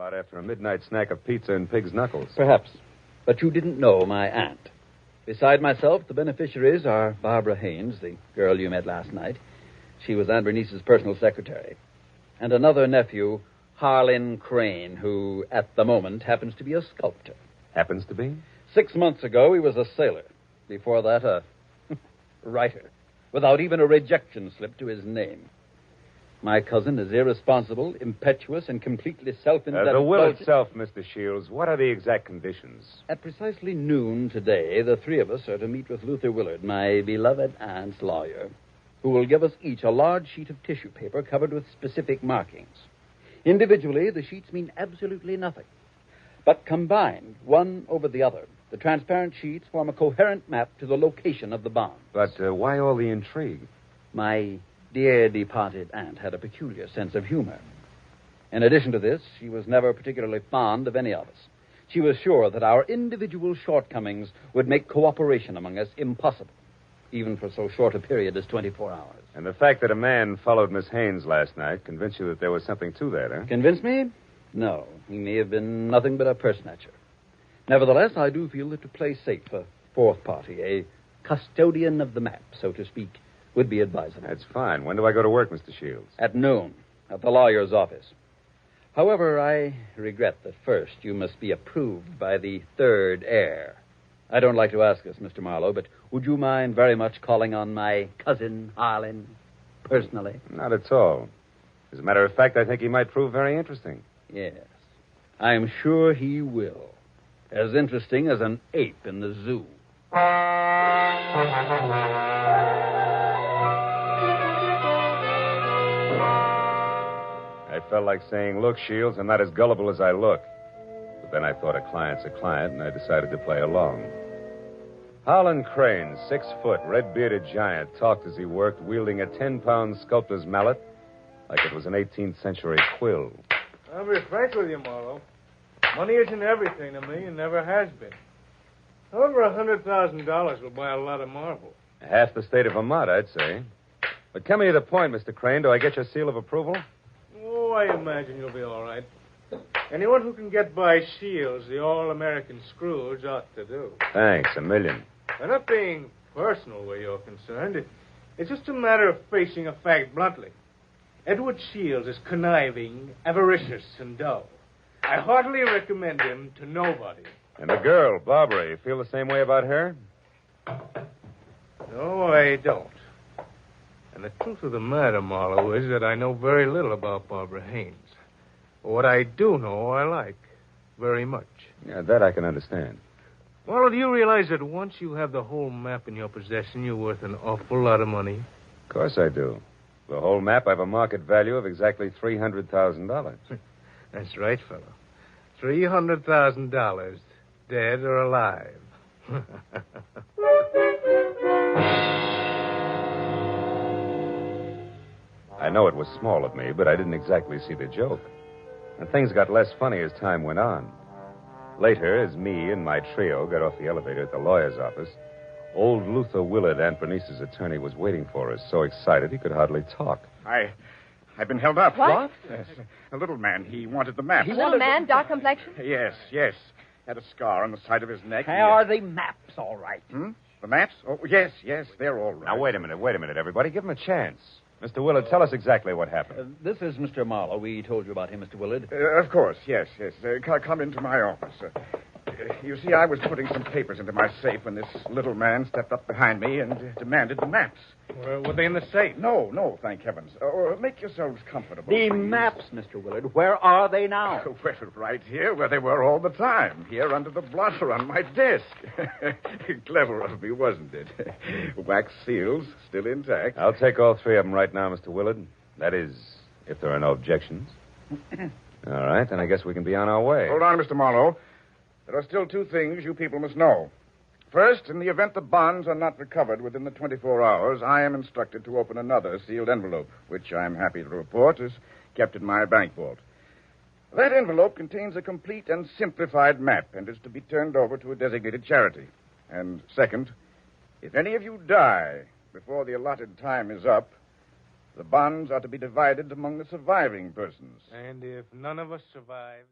About after a midnight snack of pizza and pig's knuckles. Perhaps. But you didn't know my aunt. Beside myself, the beneficiaries are Barbara Haynes, the girl you met last night. She was Aunt Bernice's personal secretary. And another nephew, Harlan Crane, who, at the moment, happens to be a sculptor. Happens to be? 6 months ago, he was a sailor. Before that, a writer, without even a rejection slip to his name. My cousin is irresponsible, impetuous, and completely self-indulgent. The will itself, Mr. Shields, what are the exact conditions? At precisely noon today, the three of us are to meet with Luther Willard, my beloved aunt's lawyer, who will give us each a large sheet of tissue paper covered with specific markings. Individually, the sheets mean absolutely nothing. But combined, one over the other, the transparent sheets form a coherent map to the location of the bonds. But why all the intrigue? My dear departed aunt had a peculiar sense of humor. In addition to this, she was never particularly fond of any of us. She was sure that our individual shortcomings would make cooperation among us impossible, even for so short a period as 24 hours. And the fact that a man followed Miss Haynes last night convinced you that there was something to that, huh? Convinced me? No. He may have been nothing but a personature. Nevertheless, I do feel that to play safe, a fourth party, a custodian of the map, so to speak, would be advisable. That's fine. When do I go to work, Mr. Shields? At noon, at the lawyer's office. However, I regret that first you must be approved by the third heir. I don't like to ask this, Mr. Marlowe, but would you mind very much calling on my cousin, Harlan, personally? Not at all. As a matter of fact, I think he might prove very interesting. Yes, I'm sure he will. As interesting as an ape in the zoo. I felt like saying, look, Shields, I'm not as gullible as I look. But then I thought a client's a client, and I decided to play along. Harlan Crane, 6 foot, red-bearded giant, talked as he worked, wielding a 10-pound sculptor's mallet like it was an 18th century quill. I'll be frank with you, Marlowe. Money isn't everything to me and never has been. However, $100,000 will buy a lot of marble. Half the state of Vermont, I'd say. But coming to the point, Mr. Crane, do I get your seal of approval? Oh, I imagine you'll be all right. Anyone who can get by Shields, the all-American Scrooge, ought to do. Thanks, a million. I'm not being personal where you're concerned. It's just a matter of facing a fact bluntly. Edward Shields is conniving, avaricious, and dull. I heartily recommend him to nobody. And the girl, Barbara, you feel the same way about her? No, I don't. And the truth of the matter, Marlowe, is that I know very little about Barbara Haynes. What I do know, I like very much. Yeah, that I can understand. Marlowe, do you realize that once you have the whole map in your possession, you're worth an awful lot of money? Of course I do. The whole map, I have a market value of exactly $300,000. That's right, fellow. $300,000, dead or alive. I know it was small of me, but I didn't exactly see the joke. And things got less funny as time went on. Later, as me and my trio got off the elevator at the lawyer's office, old Luther Willard, Aunt Bernice's attorney, was waiting for us, so excited he could hardly talk. I've been held up. What? Yes. A little man. He wanted the map. Little man, dark complexion? Yes. Had a scar on the side of his neck. Are the maps all right? The maps? Oh, yes, they're all right. Now, wait a minute, everybody. Give him a chance. Mr. Willard, tell us exactly what happened. This is Mr. Marlowe. We told you about him, Mr. Willard. Of course, yes. Come into my office. You see, I was putting some papers into my safe when this little man stepped up behind me and demanded the maps. Were they in the safe? No, thank heavens. Make yourselves comfortable. The please. maps, Mr. Willard. Where are they now? Well, right here, where they were all the time. Here under the blotter on my desk. Clever of me, wasn't it? Wax seals, still intact. I'll take all 3 of them right now, Mr. Willard. That is, if there are no objections. All right, then I guess we can be on our way. Hold on, Mr. Marlowe. There are still 2 things you people must know. First, in the event the bonds are not recovered within the 24 hours, I am instructed to open another sealed envelope, which I'm happy to report is kept in my bank vault. That envelope contains a complete and simplified map and is to be turned over to a designated charity. And second, if any of you die before the allotted time is up, the bonds are to be divided among the surviving persons. And if none of us survives...